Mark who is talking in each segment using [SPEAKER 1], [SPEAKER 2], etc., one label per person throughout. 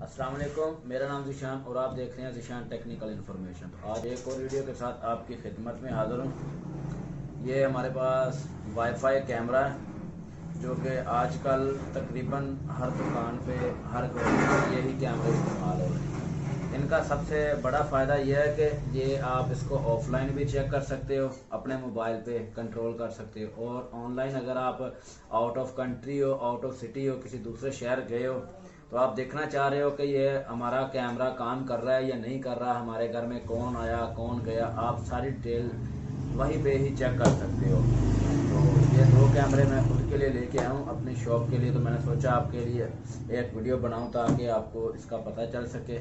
[SPEAKER 1] अस्सलाम वालेकुम, मेरा नाम ज़ीशान और आप देख रहे हैं ज़ीशान टेक्निकल इन्फॉर्मेशन। तो आज एक और वीडियो के साथ आपकी खिदमत में हाज़िर हूँ। ये हमारे पास वाईफाई कैमरा है जो कि आजकल तकरीबन हर दुकान पे हर घर में यही कैमरे इस्तेमाल हो रहे हैं। इनका सबसे बड़ा फ़ायदा यह है कि ये आप इसको ऑफलाइन भी चेक कर सकते हो, अपने मोबाइल पे कंट्रोल कर सकते हो, और ऑनलाइन अगर आप आउट ऑफ कंट्री हो, आउट ऑफ सिटी हो, किसी दूसरे शहर गए हो, तो आप देखना चाह रहे हो कि ये हमारा कैमरा काम कर रहा है या नहीं कर रहा, हमारे घर में कौन आया कौन गया, आप सारी डिटेल वहीं पे ही चेक कर सकते हो। तो ये दो कैमरे मैं खुद के लिए लेके आया हूँ अपनी शॉप के लिए। तो मैंने सोचा आपके लिए एक वीडियो बनाऊँ ताकि आपको इसका पता चल सके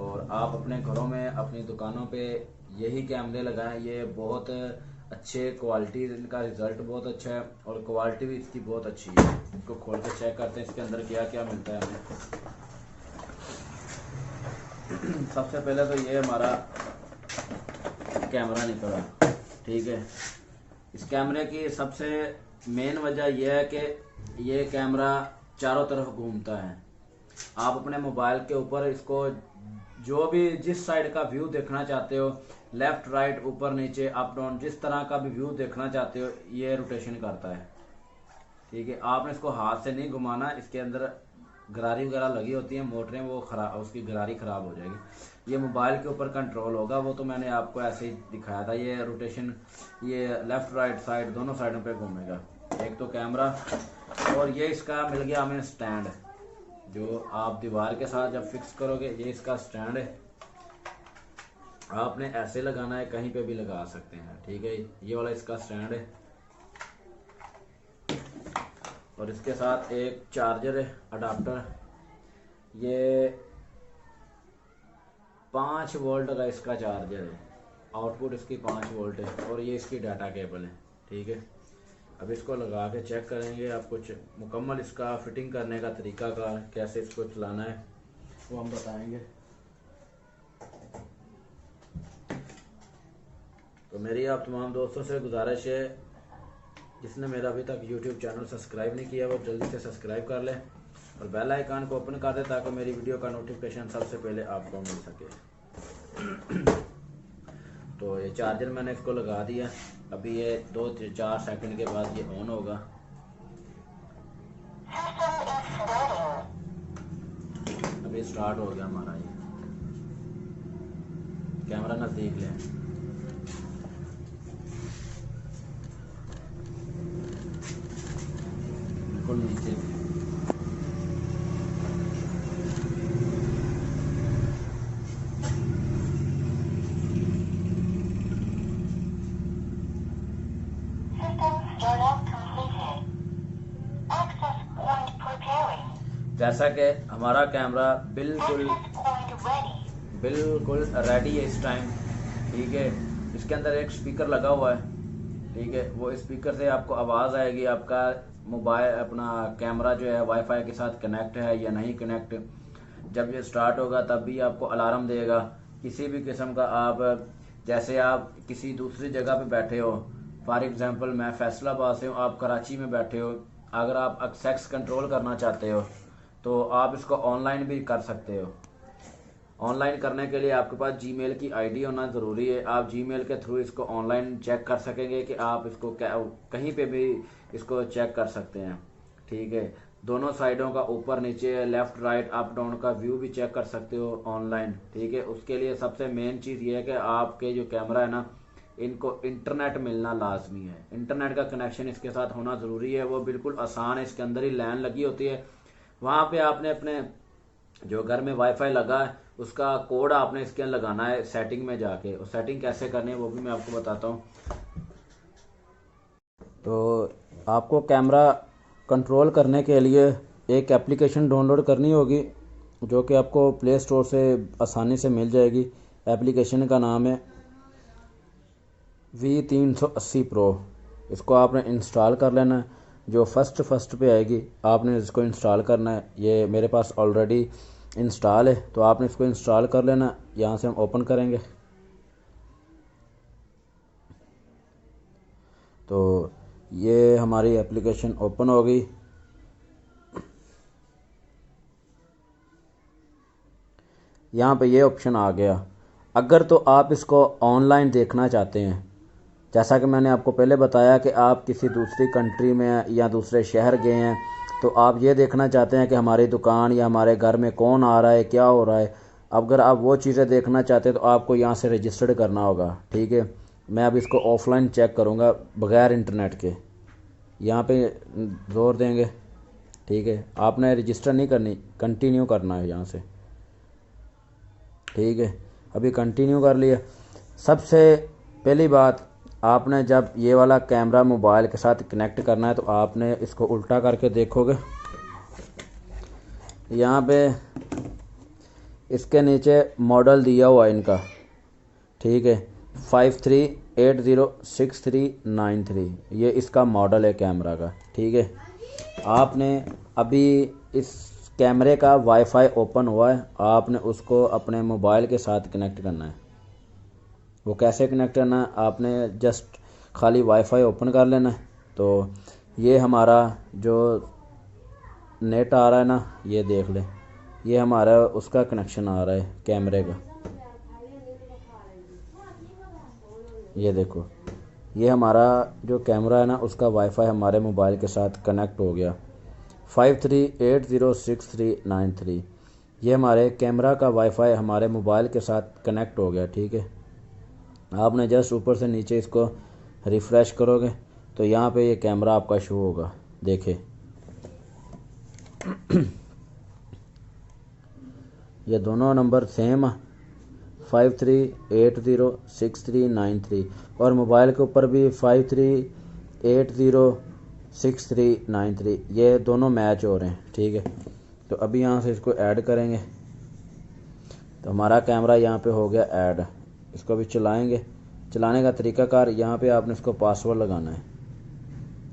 [SPEAKER 1] और आप अपने घरों में अपनी दुकानों पे यही कैमरे लगाएं। ये बहुत अच्छे क्वालिटी, इनका रिज़ल्ट बहुत अच्छा है और क्वालिटी भी इसकी बहुत अच्छी है। इसको खोल के चेक करते हैं इसके अंदर क्या क्या मिलता है हमें। सबसे पहले तो ये हमारा कैमरा निकला, ठीक है। इस कैमरे की सबसे मेन वजह यह है कि ये कैमरा चारों तरफ घूमता है। आप अपने मोबाइल के ऊपर इसको जो भी जिस साइड का व्यू देखना चाहते हो, लेफ्ट राइट ऊपर नीचे अप डाउन, जिस तरह का भी व्यू देखना चाहते हो ये रोटेशन करता है, ठीक है। आपने इसको हाथ से नहीं घुमाना, इसके अंदर गरारी वगैरह लगी होती है, मोटरें, वो खराब, उसकी गरारी खराब हो जाएगी। ये मोबाइल के ऊपर कंट्रोल होगा, वो तो मैंने आपको ऐसे ही दिखाया था। ये रोटेशन ये लेफ्ट राइट साइड दोनों साइडों पे घूमेगा। एक तो कैमरा, और ये इसका मिल गया हमें स्टैंड, जो आप दीवार के साथ जब फिक्स करोगे, ये इसका स्टैंड है। आपने ऐसे लगाना है, कहीं पे भी लगा सकते हैं, ठीक है। ये वाला इसका स्टैंड है और इसके साथ एक चार्जर है, अडाप्टर। ये 5 वोल्ट का इसका चार्जर है, आउटपुट इसकी 5 वोल्ट है, और ये इसकी डाटा केबल है, ठीक है। अब इसको लगा के चेक करेंगे, आपको मुकम्मल इसका फिटिंग करने का तरीका कार, कैसे इसको चलाना है वो हम बताएंगे। तो मेरी आप तमाम दोस्तों से गुजारिश है, जिसने मेरा अभी तक YouTube चैनल सब्सक्राइब नहीं किया वो जल्दी से सब्सक्राइब कर ले और बेल आइकन को ओपन कर दे ताकि मेरी वीडियो का नोटिफिकेशन सबसे पहले आपको मिल सके। तो ये चार्जर मैंने इसको लगा दिया, अभी ये 2-4 सेकंड के बाद ये ऑन होगा। अभी स्टार्ट हो गया हमारा ये कैमरा, नज़दीक लें। बिल्कुल नीचे जैसा कि हमारा कैमरा बिल्कुल बिल्कुल रेडी है इस टाइम, ठीक है। इसके अंदर एक स्पीकर लगा हुआ है, ठीक है। वो स्पीकर से आपको आवाज़ आएगी, आपका मोबाइल अपना कैमरा जो है वाईफाई के साथ कनेक्ट है या नहीं कनेक्ट। जब ये स्टार्ट होगा तब भी आपको अलार्म देगा। किसी भी किस्म का आप, जैसे आप किसी दूसरी जगह पे बैठे हो, फॉर एग्जांपल मैं फैसलाबाद से हूँ, आप कराची में बैठे हो, अगर आप एक्सेस कंट्रोल करना चाहते हो तो आप इसको ऑनलाइन भी कर सकते हो। ऑनलाइन करने के लिए आपके पास जीमेल की आईडी होना ज़रूरी है। आप जीमेल के थ्रू इसको ऑनलाइन चेक कर सकेंगे कि आप इसको कहीं पे भी इसको चेक कर सकते हैं, ठीक है। दोनों साइडों का ऊपर नीचे लेफ्ट राइट अप डाउन का व्यू भी चेक कर सकते हो ऑनलाइन, ठीक है। उसके लिए सबसे मेन चीज़ ये है कि आपके जो कैमरा है ना, इनको इंटरनेट मिलना लाजमी है। इंटरनेट का कनेक्शन इसके साथ होना ज़रूरी है। वो बिल्कुल आसान है, इसके अंदर ही लाइन लगी होती है। वहाँ पे आपने अपने जो घर में वाईफाई लगा है उसका कोड आपने इसके अंदर लगाना है सेटिंग में जाके, और सेटिंग कैसे करनी है वो भी मैं आपको बताता हूँ। तो आपको कैमरा कंट्रोल करने के लिए एक एप्लीकेशन डाउनलोड करनी होगी जो कि आपको प्ले स्टोर से आसानी से मिल जाएगी। एप्लीकेशन का नाम है V380 प्रो। इसको आपने इंस्टॉल कर लेना है। जो फर्स्ट पे आएगी आपने इसको इंस्टॉल करना है। ये मेरे पास ऑलरेडी इंस्टॉल है तो आपने इसको इंस्टॉल कर लेना। यहाँ से हम ओपन करेंगे तो ये हमारी एप्लीकेशन ओपन हो गई। यहाँ पे ये ऑप्शन आ गया। अगर तो आप इसको ऑनलाइन देखना चाहते हैं, जैसा कि मैंने आपको पहले बताया कि आप किसी दूसरी कंट्री में या दूसरे शहर गए हैं, तो आप ये देखना चाहते हैं कि हमारी दुकान या हमारे घर में कौन आ रहा है, क्या हो रहा है। अगर आप वो चीज़ें देखना चाहते हैं तो आपको यहाँ से रजिस्टर्ड करना होगा। ठीक है, मैं अब इसको ऑफ़लाइन चेक करूँगा बग़ैर इंटरनेट के। यहाँ पे ज़ोर देंगे। ठीक है, आपने रजिस्टर नहीं करनी, कंटिन्यू करना है यहाँ से। ठीक है, अभी कंटिन्यू कर लिया। सबसे पहली बात, आपने जब ये वाला कैमरा मोबाइल के साथ कनेक्ट करना है तो आपने इसको उल्टा करके देखोगे, यहाँ पे इसके नीचे मॉडल दिया हुआ है इनका। ठीक है, 53806393 ये इसका मॉडल है कैमरा का। ठीक है, आपने अभी इस कैमरे का वाईफाई ओपन हुआ है, आपने उसको अपने मोबाइल के साथ कनेक्ट करना है। वो कैसे कनेक्ट करना है, आपने जस्ट खाली वाईफाई ओपन कर लेना है। तो ये हमारा जो नेट आ रहा है ना, ये देख लें, ये हमारा उसका कनेक्शन आ रहा है कैमरे का। ये देखो, ये हमारा जो कैमरा है ना, उसका वाईफाई हमारे मोबाइल के साथ कनेक्ट हो गया। 53806393 ये हमारे कैमरा का वाईफाई हमारे मोबाइल के साथ कनेक्ट हो गया। ठीक है, आपने जस्ट ऊपर से नीचे इसको रिफ़्रेश करोगे तो यहाँ पे ये कैमरा आपका शो होगा। देखें, ये दोनों नंबर सेम है, 53806393 और मोबाइल के ऊपर भी 53806393 ये दोनों मैच हो रहे हैं। ठीक है, तो अभी यहाँ से इसको ऐड करेंगे तो हमारा कैमरा यहाँ पे हो गया ऐड। इसको भी चलाएंगे। चलाने का तरीकाकार, यहाँ पे आपने इसको पासवर्ड लगाना है।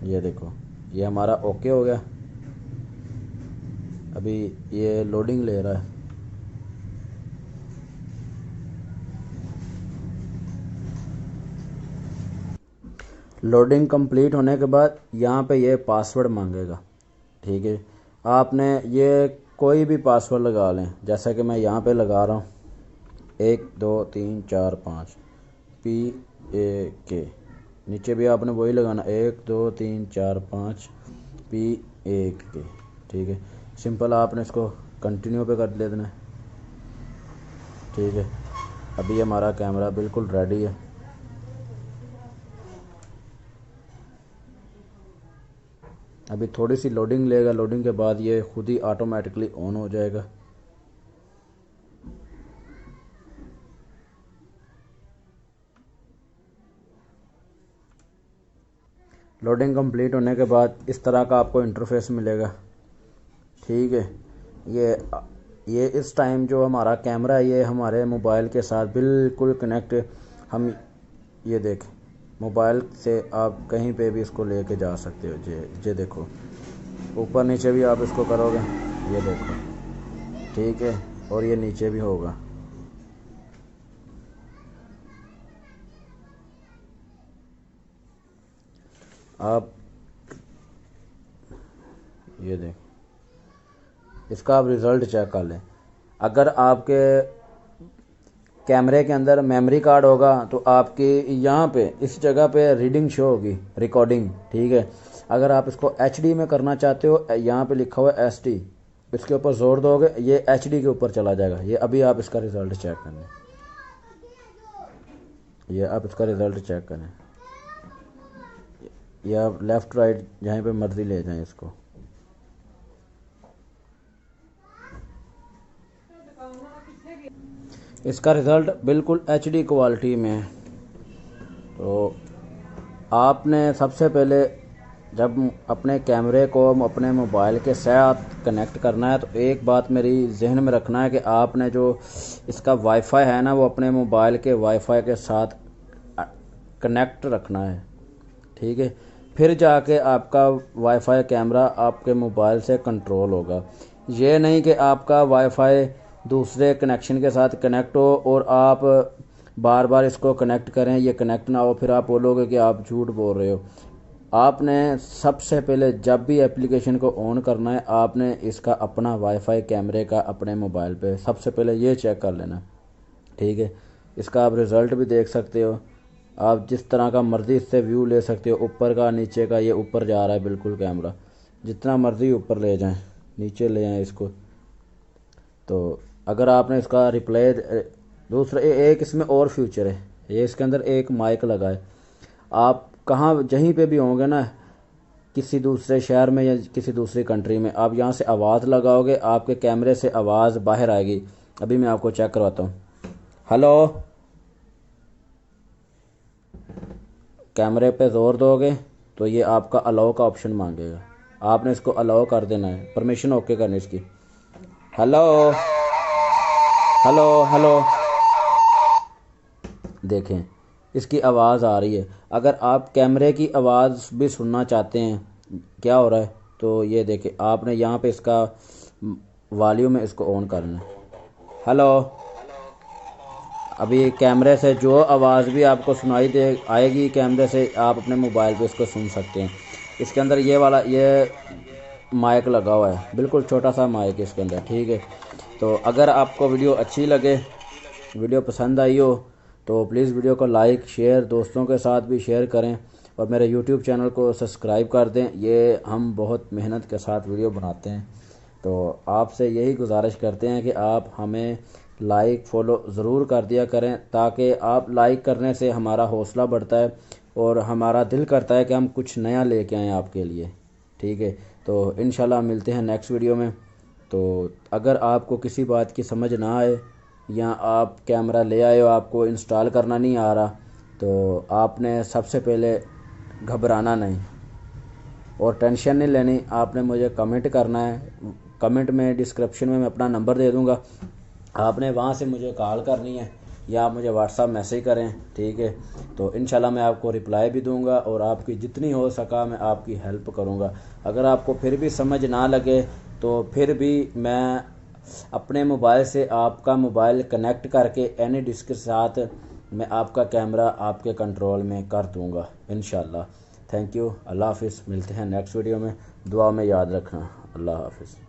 [SPEAKER 1] ये देखो, ये हमारा ओके हो गया। अभी ये लोडिंग ले रहा है। लोडिंग कंप्लीट होने के बाद यहाँ पे ये पासवर्ड मांगेगा। ठीक है, आपने ये कोई भी पासवर्ड लगा लें, जैसा कि मैं यहाँ पे लगा रहा हूँ 1 2 3 4 5 PAK। नीचे भी आपने वही लगाना 1 2 3 4 5 PAK। ठीक है, सिंपल आपने इसको कंटिन्यू पे कर देना है। ठीक है, अभी हमारा कैमरा बिल्कुल रेडी है। अभी थोड़ी सी लोडिंग लेगा, लोडिंग के बाद ये खुद ही ऑटोमेटिकली ऑन हो जाएगा। लोडिंग कंप्लीट होने के बाद इस तरह का आपको इंटरफेस मिलेगा। ठीक है, ये इस टाइम जो हमारा कैमरा है ये हमारे मोबाइल के साथ बिल्कुल कनेक्ट। हम ये देखें, मोबाइल से आप कहीं पे भी इसको लेके जा सकते हो। ये देखो, ऊपर नीचे भी आप इसको करोगे, ये देखो। ठीक है, और ये नीचे भी होगा। आप ये देख, इसका आप रिज़ल्ट चेक कर लें। अगर आपके कैमरे के अंदर मेमोरी कार्ड होगा तो आपकी यहाँ पे इस जगह पे रीडिंग शो होगी, रिकॉर्डिंग। ठीक है, अगर आप इसको HD में करना चाहते हो, यहाँ पे लिखा हुआ है SD, इसके ऊपर जोर दोगे ये HD के ऊपर चला जाएगा। ये अभी आप इसका रिज़ल्ट चेक करें, ये आप इसका रिज़ल्ट चेक करें। या लेफ़्ट राइट जहाँ पे मर्ज़ी ले जाएं इसको। इसका रिज़ल्ट बिल्कुल HD क्वालिटी में है। तो आपने सबसे पहले जब अपने कैमरे को अपने मोबाइल के साथ कनेक्ट करना है तो एक बात मेरी जहन में रखना है कि आपने जो इसका वाईफाई है ना, वो अपने मोबाइल के वाईफाई के साथ कनेक्ट रखना है। ठीक है, फिर जाके आपका वाईफाई कैमरा आपके मोबाइल से कंट्रोल होगा। ये नहीं कि आपका वाईफाई दूसरे कनेक्शन के साथ कनेक्ट हो और आप बार बार इसको कनेक्ट करें, ये कनेक्ट ना हो, फिर आप बोलोगे कि आप झूठ बोल रहे हो। आपने सबसे पहले जब भी एप्लीकेशन को ऑन करना है, आपने इसका अपना वाईफाई कैमरे का अपने मोबाइल पे सबसे पहले ये चेक कर लेना, ठीक है। इसका आप रिज़ल्ट भी देख सकते हो, आप जिस तरह का मर्ज़ी इससे व्यू ले सकते हो, ऊपर का नीचे का। ये ऊपर जा रहा है बिल्कुल कैमरा, जितना मर्ज़ी ऊपर ले जाएं, नीचे ले आएँ इसको। तो अगर आपने इसका रिप्लाई दूसरा एक इसमें और फ्यूचर है, ये इसके अंदर एक माइक लगा है। आप कहाँ जहीं पे भी होंगे ना, किसी दूसरे शहर में या किसी दूसरी कंट्री में, आप यहाँ से आवाज़ लगाओगे, आपके कैमरे से आवाज़ बाहर आएगी। अभी मैं आपको चेक करवाता हूँ। हेलो, कैमरे पे ज़ोर दोगे तो ये आपका अलाउ का ऑप्शन मांगेगा, आपने इसको अलाउ कर देना है, परमिशन ओके करनी इसकी। हेलो हेलो हेलो, देखें इसकी आवाज़ आ रही है। अगर आप कैमरे की आवाज़ भी सुनना चाहते हैं क्या हो रहा है, तो ये देखें, आपने यहाँ पे इसका वॉल्यूम है, इसको ऑन करना है। हेलो, अभी कैमरे से जो आवाज़ भी आपको सुनाई दे आएगी कैमरे से, आप अपने मोबाइल पे इसको सुन सकते हैं। इसके अंदर ये वाला ये माइक लगा हुआ है, बिल्कुल छोटा सा माइक इसके अंदर, ठीक है। तो अगर आपको वीडियो अच्छी लगे, वीडियो पसंद आई हो, तो प्लीज़ वीडियो को लाइक शेयर दोस्तों के साथ भी शेयर करें और मेरे यूट्यूब चैनल को सब्सक्राइब कर दें। ये हम बहुत मेहनत के साथ वीडियो बनाते हैं, तो आपसे यही गुजारिश करते हैं कि आप हमें लाइक फॉलो ज़रूर कर दिया करें, ताकि आप लाइक करने से हमारा हौसला बढ़ता है और हमारा दिल करता है कि हम कुछ नया लेके आएँ आपके लिए, ठीक है। तो इंशाल्लाह मिलते हैं नेक्स्ट वीडियो में। तो अगर आपको किसी बात की समझ ना आए या आप कैमरा ले आए हो, आपको इंस्टॉल करना नहीं आ रहा, तो आपने सबसे पहले घबराना नहीं और टेंशन नहीं लेनी। आपने मुझे कमेंट करना है, कमेंट में डिस्क्रिप्शन में मैं अपना नंबर दे दूँगा, आपने वहाँ से मुझे कॉल करनी है या आप मुझे व्हाट्सएप मैसेज करें, ठीक है। तो इंशाल्लाह मैं आपको रिप्लाई भी दूंगा और आपकी जितनी हो सका मैं आपकी हेल्प करूंगा। अगर आपको फिर भी समझ ना लगे तो फिर भी मैं अपने मोबाइल से आपका मोबाइल कनेक्ट करके एनी डिस्क के साथ मैं आपका कैमरा आपके कंट्रोल में कर दूंगा इंशाल्लाह। थैंक यू, अल्लाह हाफिज़। मिलते हैं नेक्स्ट वीडियो में, दुआ में याद रखना। अल्लाह हाफिज़।